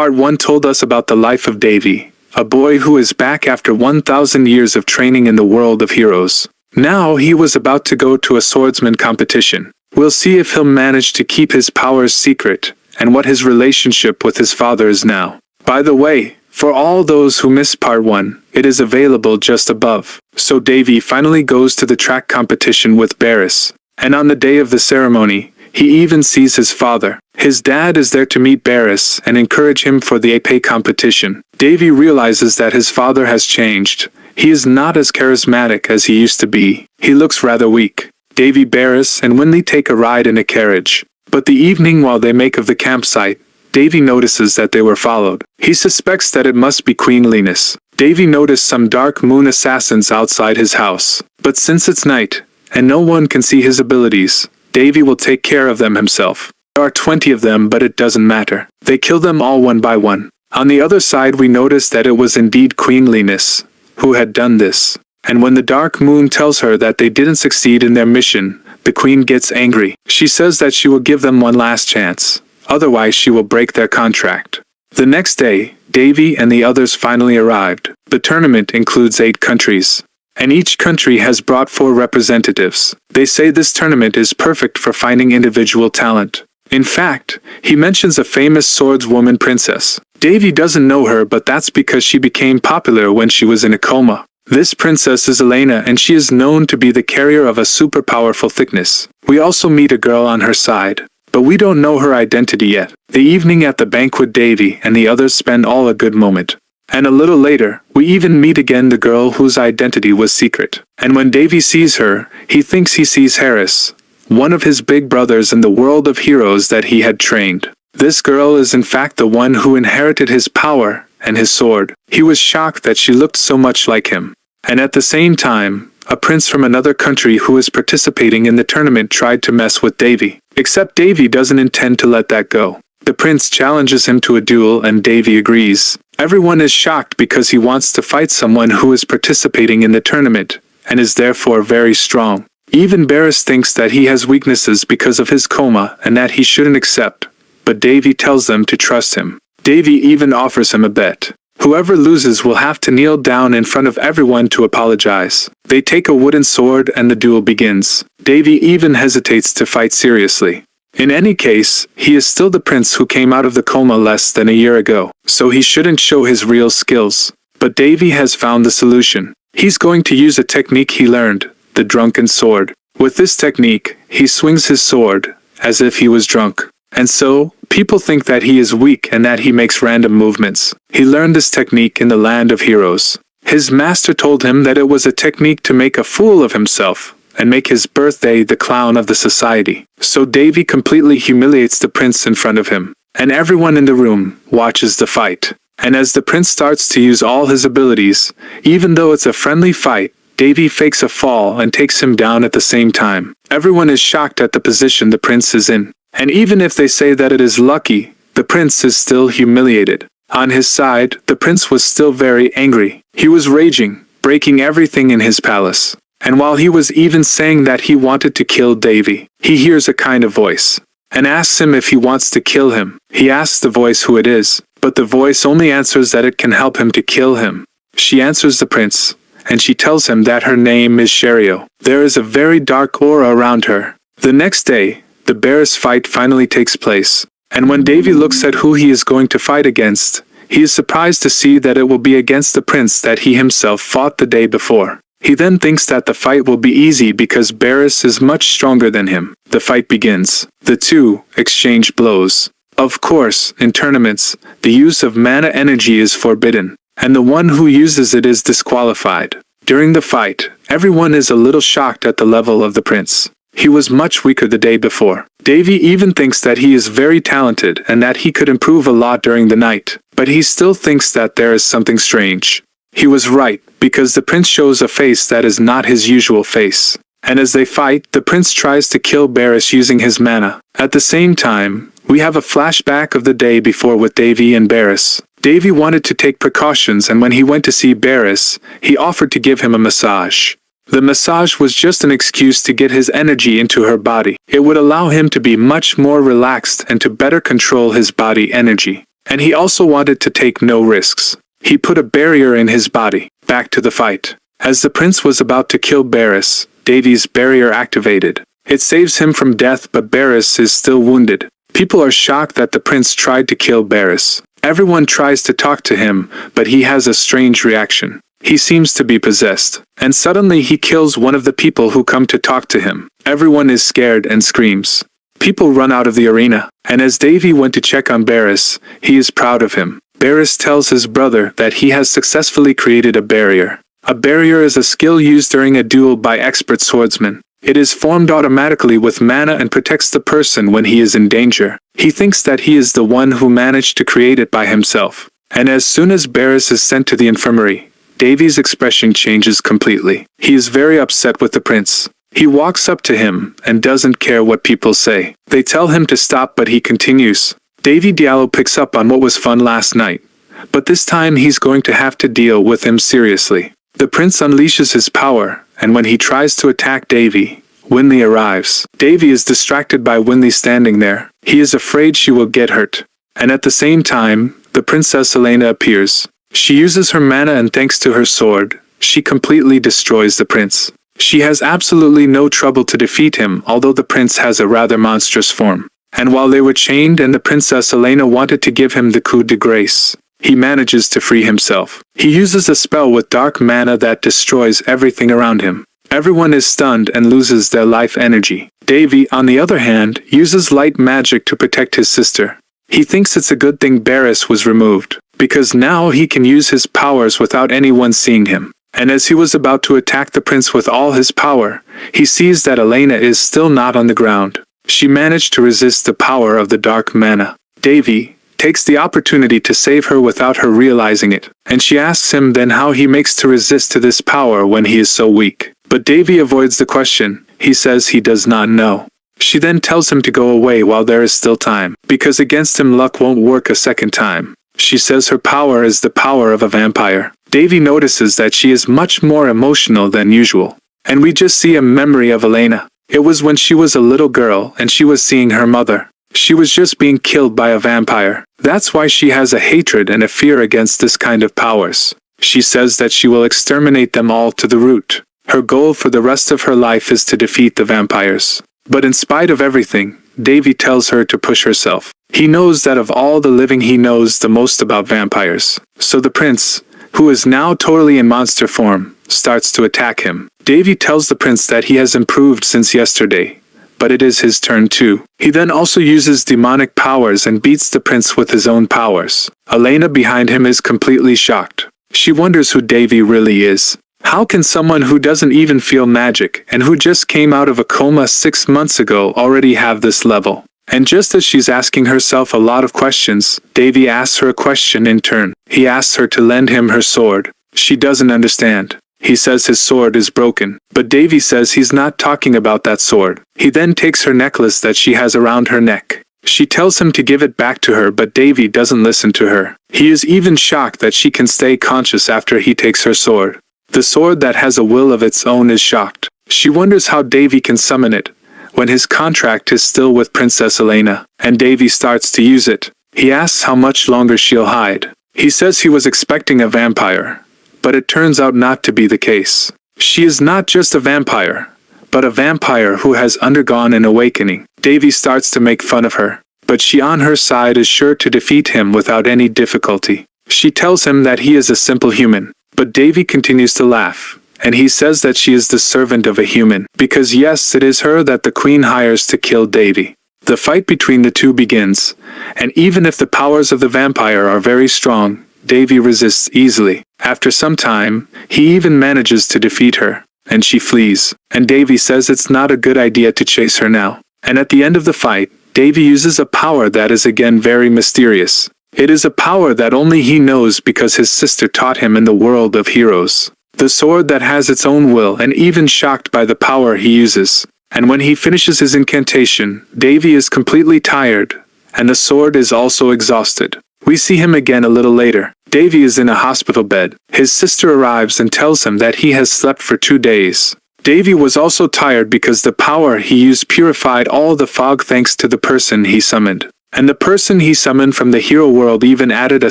Part 1 told us about the life of Davey, a boy who is back after 1,000 years of training in the world of heroes. Now he was about to go to a swordsman competition. We'll see if he'll manage to keep his powers secret, and what his relationship with his father is now. By the way, for all those who missed Part 1, it is available just above. So Davey finally goes to the track competition with Barris, and on the day of the ceremony, he even sees his father. His dad is there to meet Barris and encourage him for the épée competition. Davey realizes that his father has changed. He is not as charismatic as he used to be. He looks rather weak. Davey, Barris, and Winley take a ride in a carriage. But the evening while they make of the campsite, Davey notices that they were followed. He suspects that it must be Queen Linus. Davey noticed some dark moon assassins outside his house. But since it's night, and no one can see his abilities, Davey will take care of them himself. There are 20 of them, but it doesn't matter. They kill them all one by one. On the other side we notice that it was indeed Queen Linus who had done this. And when the dark moon tells her that they didn't succeed in their mission, the queen gets angry. She says that she will give them one last chance. Otherwise she will break their contract. The next day, Davey and the others finally arrived. The tournament includes 8 countries. And each country has brought 4 representatives. They say this tournament is perfect for finding individual talent. In fact, he mentions a famous swordswoman princess. Davey doesn't know her, but that's because she became popular when she was in a coma. This princess is Elena, and she is known to be the carrier of a super powerful thickness. We also meet a girl on her side, but we don't know her identity yet. The evening at the banquet, Davey and the others spend all a good moment. And a little later, we even meet again the girl whose identity was secret. And when Davey sees her, he thinks he sees Harris, one of his big brothers in the world of heroes that he had trained. This girl is in fact the one who inherited his power and his sword. He was shocked that she looked so much like him. And at the same time, a prince from another country who is participating in the tournament tried to mess with Davey. Except Davey doesn't intend to let that go. The prince challenges him to a duel and Davey agrees. Everyone is shocked because he wants to fight someone who is participating in the tournament, and is therefore very strong. Even Barris thinks that he has weaknesses because of his coma and that he shouldn't accept, but Davey tells them to trust him. Davey even offers him a bet. Whoever loses will have to kneel down in front of everyone to apologize. They take a wooden sword and the duel begins. Davey even hesitates to fight seriously. In any case, he is still the prince who came out of the coma less than a year ago, so he shouldn't show his real skills. But Davey has found the solution. He's going to use a technique he learned, the drunken sword. With this technique, he swings his sword, as if he was drunk. And so, people think that he is weak and that he makes random movements. He learned this technique in the land of heroes. His master told him that it was a technique to make a fool of himself, and make his birthday the clown of the society. So Davey completely humiliates the prince in front of him. And everyone in the room watches the fight. And as the prince starts to use all his abilities, even though it's a friendly fight, Davey fakes a fall and takes him down at the same time. Everyone is shocked at the position the prince is in. And even if they say that it is lucky, the prince is still humiliated. On his side, the prince was still very angry. He was raging, breaking everything in his palace. And while he was even saying that he wanted to kill Davey, he hears a kind of voice, and asks him if he wants to kill him. He asks the voice who it is, but the voice only answers that it can help him to kill him. She answers the prince, and she tells him that her name is Sherio. There is a very dark aura around her. The next day, the Barris fight finally takes place, and when Davey looks at who he is going to fight against, he is surprised to see that it will be against the prince that he himself fought the day before. He then thinks that the fight will be easy because Barris is much stronger than him. The fight begins. The two exchange blows. Of course, in tournaments, the use of mana energy is forbidden, and the one who uses it is disqualified. During the fight, everyone is a little shocked at the level of the prince. He was much weaker the day before. Davey even thinks that he is very talented and that he could improve a lot during the night, but he still thinks that there is something strange. He was right, because the prince shows a face that is not his usual face. And as they fight, the prince tries to kill Barris using his mana. At the same time, we have a flashback of the day before with Davey and Barris. Davey wanted to take precautions, and when he went to see Barris, he offered to give him a massage. The massage was just an excuse to get his energy into her body. It would allow him to be much more relaxed and to better control his body energy. And he also wanted to take no risks. He put a barrier in his body. Back to the fight. As the prince was about to kill Barris, Davey's barrier activated. It saves him from death, but Barris is still wounded. People are shocked that the prince tried to kill Barris. Everyone tries to talk to him, but he has a strange reaction. He seems to be possessed. And suddenly he kills one of the people who come to talk to him. Everyone is scared and screams. People run out of the arena. And as Davey went to check on Barris, he is proud of him. Barris tells his brother that he has successfully created a barrier. A barrier is a skill used during a duel by expert swordsmen. It is formed automatically with mana and protects the person when he is in danger. He thinks that he is the one who managed to create it by himself. And as soon as Barris is sent to the infirmary, Davey's expression changes completely. He is very upset with the prince. He walks up to him and doesn't care what people say. They tell him to stop, but he continues. Davey Diallo picks up on what was fun last night, but this time he's going to have to deal with him seriously. The prince unleashes his power, and when he tries to attack Davey, Winley arrives. Davey is distracted by Winley standing there. He is afraid she will get hurt. And at the same time, the princess Elena appears. She uses her mana, and thanks to her sword, she completely destroys the prince. She has absolutely no trouble to defeat him, although the prince has a rather monstrous form. And while they were chained and the princess Elena wanted to give him the coup de grace, he manages to free himself. He uses a spell with dark mana that destroys everything around him. Everyone is stunned and loses their life energy. Davey, on the other hand, uses light magic to protect his sister. He thinks it's a good thing Barris was removed, because now he can use his powers without anyone seeing him. And as he was about to attack the prince with all his power, he sees that Elena is still not on the ground. She managed to resist the power of the dark mana. Davey takes the opportunity to save her without her realizing it, and she asks him then how he makes to resist to this power when he is so weak. But Davey avoids the question. He says he does not know. She then tells him to go away while there is still time, because against him luck won't work a second time. She says her power is the power of a vampire. Davey notices that she is much more emotional than usual. And we just see a memory of Elena. It was when she was a little girl and she was seeing her mother. She was just being killed by a vampire. That's why she has a hatred and a fear against this kind of powers. She says that she will exterminate them all to the root. Her goal for the rest of her life is to defeat the vampires. But in spite of everything, Davey tells her to push herself. He knows that of all the living he knows the most about vampires. So the prince, who is now totally in monster form, starts to attack him. Davey tells the prince that he has improved since yesterday, but it is his turn too. He then also uses demonic powers and beats the prince with his own powers. Elena behind him is completely shocked. She wonders who Davey really is. How can someone who doesn't even feel magic and who just came out of a coma 6 months ago already have this level? And just as she's asking herself a lot of questions, Davey asks her a question in turn. He asks her to lend him her sword. She doesn't understand. He says his sword is broken, but Davey says he's not talking about that sword. He then takes her necklace that she has around her neck. She tells him to give it back to her, but Davey doesn't listen to her. He is even shocked that she can stay conscious after he takes her sword. The sword that has a will of its own is shocked. She wonders how Davey can summon it, when his contract is still with Princess Elena, and Davey starts to use it. He asks how much longer she'll hide. He says he was expecting a vampire, but it turns out not to be the case. She is not just a vampire, but a vampire who has undergone an awakening. Davey starts to make fun of her, but she on her side is sure to defeat him without any difficulty. She tells him that he is a simple human, but Davey continues to laugh. And he says that she is the servant of a human, because yes, it is her that the queen hires to kill Davey. The fight between the two begins, and even if the powers of the vampire are very strong, Davey resists easily. After some time, he even manages to defeat her, and she flees. And Davey says it's not a good idea to chase her now. And at the end of the fight, Davey uses a power that is again very mysterious. It is a power that only he knows because his sister taught him in the world of heroes. The sword that has its own will, and even shocked by the power he uses. And when he finishes his incantation, Davey is completely tired, and the sword is also exhausted. We see him again a little later. Davey is in a hospital bed. His sister arrives and tells him that he has slept for 2 days. Davey was also tired because the power he used purified all the fog thanks to the person he summoned. And the person he summoned from the hero world even added a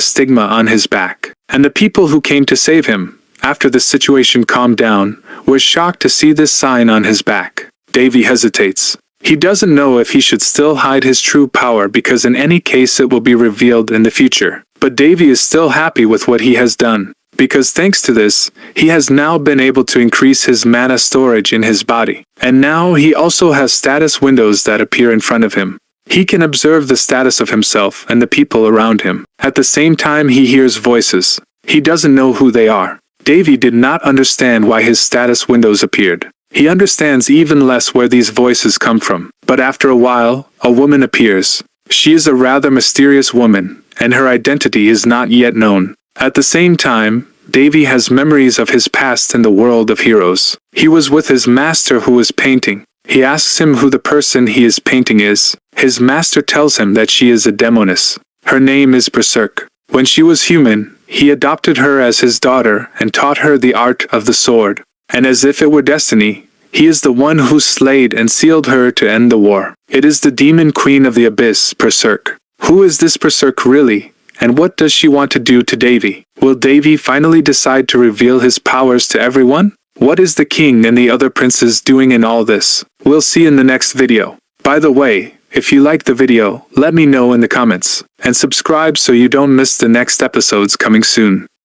stigma on his back. And the people who came to save him, after the situation calmed down, were shocked to see this sign on his back. Davey hesitates. He doesn't know if he should still hide his true power because in any case it will be revealed in the future. But Davey is still happy with what he has done, because thanks to this, he has now been able to increase his mana storage in his body. And now he also has status windows that appear in front of him. He can observe the status of himself and the people around him. At the same time he hears voices. He doesn't know who they are. Davey did not understand why his status windows appeared. He understands even less where these voices come from. But after a while, a woman appears. She is a rather mysterious woman, and her identity is not yet known. At the same time, Davey has memories of his past in the world of heroes. He was with his master who was painting. He asks him who the person he is painting is. His master tells him that she is a demoness. Her name is Berserk. When she was human, he adopted her as his daughter and taught her the art of the sword. And as if it were destiny, he is the one who slayed and sealed her to end the war. It is the demon queen of the abyss, Berserk. Who is this Berserk really, and what does she want to do to Davey? Will Davey finally decide to reveal his powers to everyone? What is the king and the other princes doing in all this? We'll see in the next video. By the way, if you liked the video, let me know in the comments, and subscribe so you don't miss the next episodes coming soon.